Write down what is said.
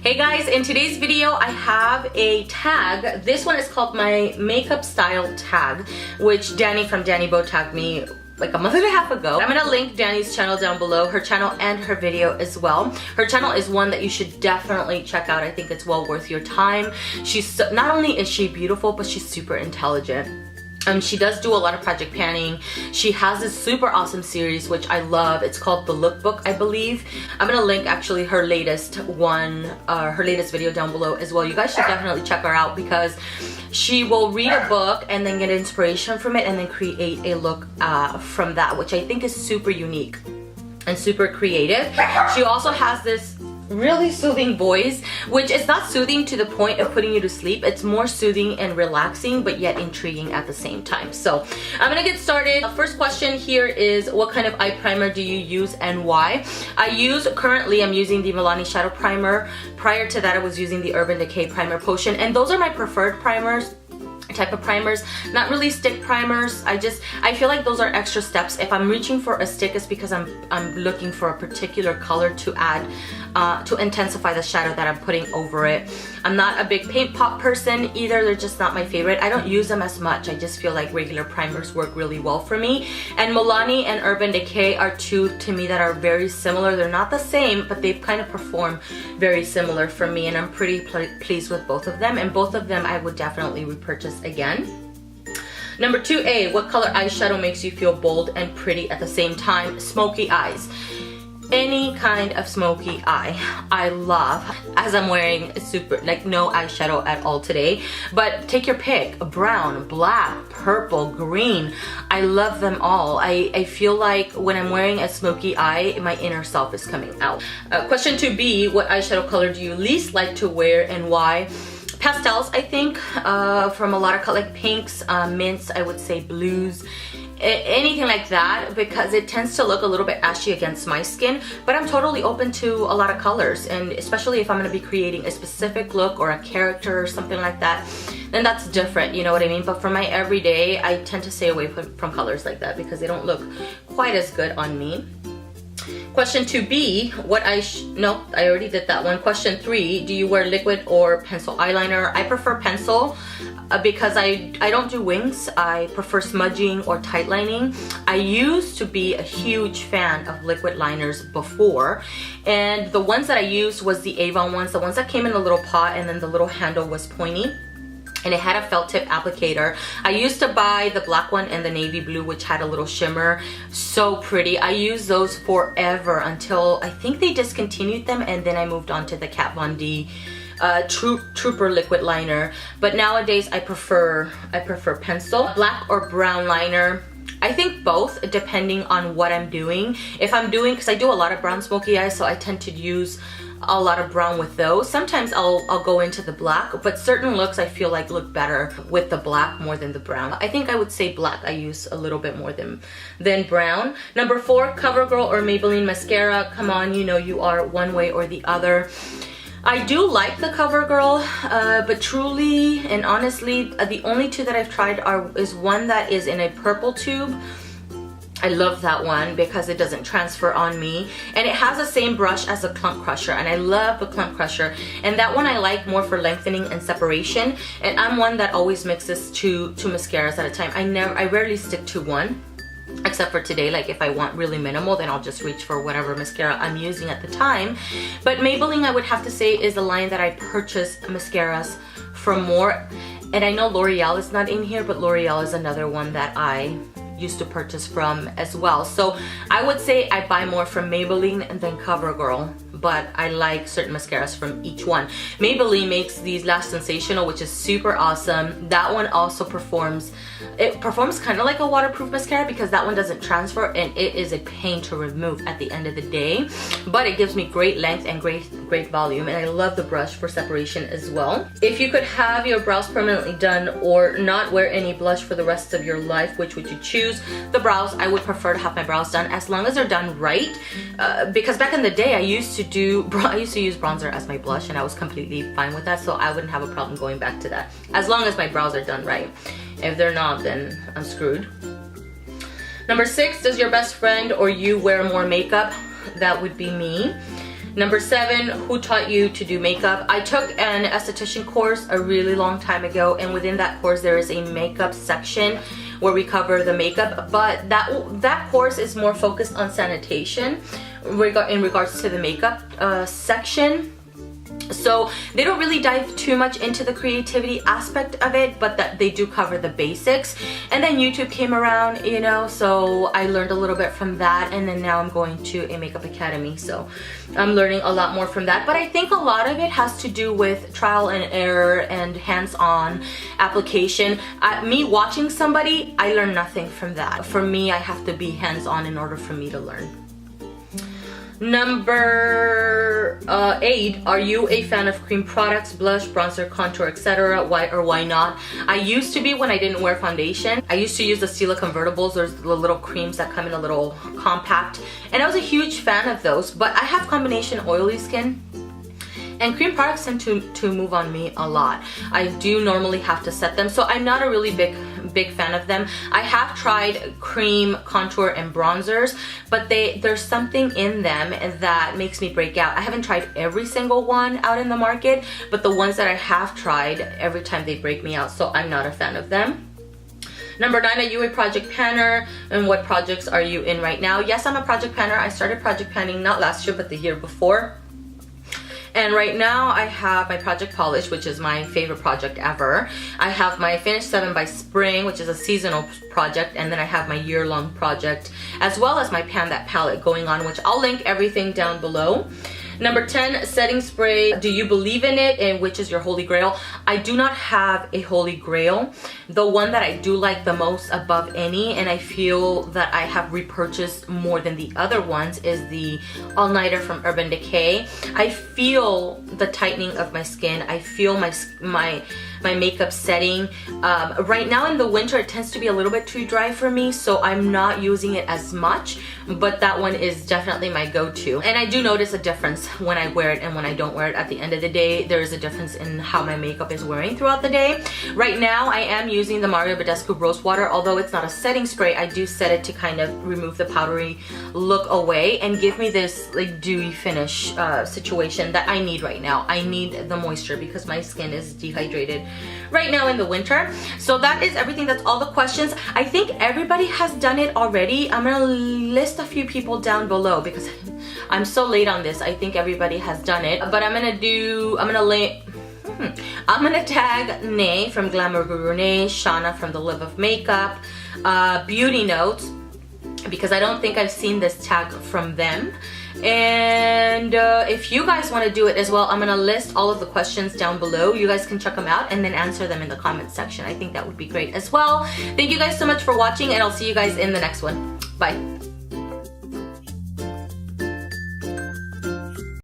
Hey guys, in today's video I have a tag. This one is called my makeup style tag, which Danny from Danny Bo tagged me like a month and a half ago. I'm gonna link Danny's channel down below, her channel and her video as well. Her channel is one that you should definitely check out. I think it's well worth your time. Not only is she beautiful, but she's super intelligent. She does do a lot of project panning. She has this super awesome series which I love. It's called The Lookbook, I believe. I'm gonna link actually her latest one, her latest video down below as well. You guys should definitely check her out because she will read a book and then get inspiration from it and then create a look from that, which I think is super unique and super creative. She also has this really soothing voice, which is not soothing to the point of putting you to sleep. It's more soothing and relaxing, but yet intriguing at the same time. So I'm gonna get started. First question here is, what kind of eye primer do you use and why? Currently I'm using the Milani Shadow Primer. Prior to that I was using the Urban Decay Primer Potion, and those are my preferred type of primers, not really stick primers. I feel like those are extra steps. If I'm reaching for a stick, it's because I'm looking for a particular color to add to intensify the shadow that I'm putting over it. I'm not a big paint pot person either. They're just not my favorite. I don't use them as much. I just feel like regular primers work really well for me. And Milani and Urban Decay are two to me that are very similar. They're not the same, but they kind of perform very similar for me, and I'm pretty pleased with both of them, and both of them I would definitely repurchase again. Number 2A, what color eyeshadow makes you feel bold and pretty at the same time? Smoky eyes. Any kind of smoky eye I love. As I'm wearing no eyeshadow at all today, but take your pick. Brown, black, purple, green. I love them all. I feel like when I'm wearing a smoky eye, my inner self is coming out. Question 2B, what eyeshadow color do you least like to wear and why? Pastels, I think, from a lot of like pinks, mints, I would say blues, anything like that, because it tends to look a little bit ashy against my skin. But I'm totally open to a lot of colors, and especially if I'm going to be creating a specific look or a character or something like that, then that's different, you know what I mean? But for my everyday, I tend to stay away from colors like that because they don't look quite as good on me. Question 2B, no, I already did that one. Question 3, do you wear liquid or pencil eyeliner? I prefer pencil because I don't do wings. I prefer smudging or tight lining. I used to be a huge fan of liquid liners before, and the ones that I used was the Avon ones, the ones that came in a little pot and then the little handle was pointy. And it had a felt tip applicator. I used to buy the black one and the navy blue, which had a little shimmer. So pretty. I used those forever until I think they discontinued them, and then I moved on to the Kat Von D Trooper liquid liner. But nowadays I prefer pencil. Black or brown liner, I think both, depending on what I'm doing. If I'm doing, because I do a lot of brown smoky eyes, so I tend to use a lot of brown with those. Sometimes I'll go into the black, but certain looks I feel like look better with the black more than the brown. I think I would say black I use a little bit more than brown. Number 4, Covergirl or Maybelline mascara. Come on, you know you are one way or the other. I do like the Covergirl, but truly and honestly, the only two that I've tried is one that is in a purple tube. I love that one because it doesn't transfer on me, and it has the same brush as the Clump Crusher, and I love the Clump Crusher, and that one I like more for lengthening and separation. And I'm one that always mixes two mascaras at a time. I rarely stick to one, except for today. Like if I want really minimal, then I'll just reach for whatever mascara I'm using at the time. But Maybelline, I would have to say, is the line that I purchase mascaras from more. And I know L'Oreal is not in here, but L'Oreal is another one that I used to purchase from as well. So I would say I buy more from Maybelline than Covergirl, but I like certain mascaras from each one. Maybelline makes these Lash Sensational, which is super awesome. That one also performs kind of like a waterproof mascara because that one doesn't transfer, and it is a pain to remove at the end of the day, but it gives me great length and great volume, and I love the brush for separation as well. If you could have your brows permanently done or not wear any blush for the rest of your life, which would you choose? The brows. I would prefer to have my brows done as long as they're done right, because back in the day I used to use bronzer as my blush, and I was completely fine with that, so I wouldn't have a problem going back to that as long as my brows are done right. If they're not, then I'm screwed. Number 6, does your best friend or you wear more makeup? That would be me. Number 7, who taught you to do makeup? I took an esthetician course a really long time ago, and within that course there is a makeup section where we cover the makeup, but that course is more focused on sanitation in regards to the makeup section. So they don't really dive too much into the creativity aspect of it, but that they do cover the basics. And then YouTube came around, you know, so I learned a little bit from that, and then now I'm going to a makeup academy, so I'm learning a lot more from that. But I think a lot of it has to do with trial and error and hands-on application. Me watching somebody, I learn nothing from that. For me, I have to be hands-on in order for me to learn. Number 8, are you a fan of cream products, blush, bronzer, contour, etc.? Why or why not? I used to be when I didn't wear foundation. I used to use the Stila convertibles. There's the little creams that come in a little compact, and I was a huge fan of those, but I have combination oily skin, and cream products tend to move on me a lot. I do normally have to set them, so I'm not a really big fan of them. I have tried cream, contour, and bronzers, but there's something in them that makes me break out. I haven't tried every single one out in the market, but the ones that I have tried, every time they break me out, so I'm not a fan of them. Number 9, are you a project panner, and what projects are you in right now? Yes, I'm a project panner. I started project panning not last year, but the year before. And right now I have my Project Polish, which is my favorite project ever. I have my Finish 7 by Spring, which is a seasonal project, and then I have my year-long project, as well as my Pan That palette going on, which I'll link everything down below. Number 10, setting spray. Do you believe in it, and which is your holy grail? I do not have a holy grail. The one that I do like the most above any, and I feel that I have repurchased more than the other ones, is the All Nighter from Urban Decay. I feel the tightening of my skin. I feel my makeup setting. Right now in the winter it tends to be a little bit too dry for me, so I'm not using it as much, but that one is definitely my go-to. And I do notice a difference when I wear it and when I don't wear it. At the end of the day, there is a difference in how my makeup is wearing throughout the day. Right now I am using the Mario Badescu Rose Water. Although it's not a setting spray, I do set it to kind of remove the powdery look away and give me this like dewy finish situation that I need right now. I need the moisture because my skin is dehydrated right now in the winter. So that is everything. That's all the questions. I think everybody has done it already. I'm gonna list a few people down below because I'm so late on this. I think everybody has done it, but I'm gonna tag Nay from Glamour Guru Nay, Shauna from The Love of Makeup, Beauty Notes, because I don't think I've seen this tag from them. And if you guys want to do it as well, I'm gonna list all of the questions down below. You guys can check them out and then answer them in the comment section. I think that would be great as well. Thank you guys so much for watching, and I'll see you guys in the next one. Bye.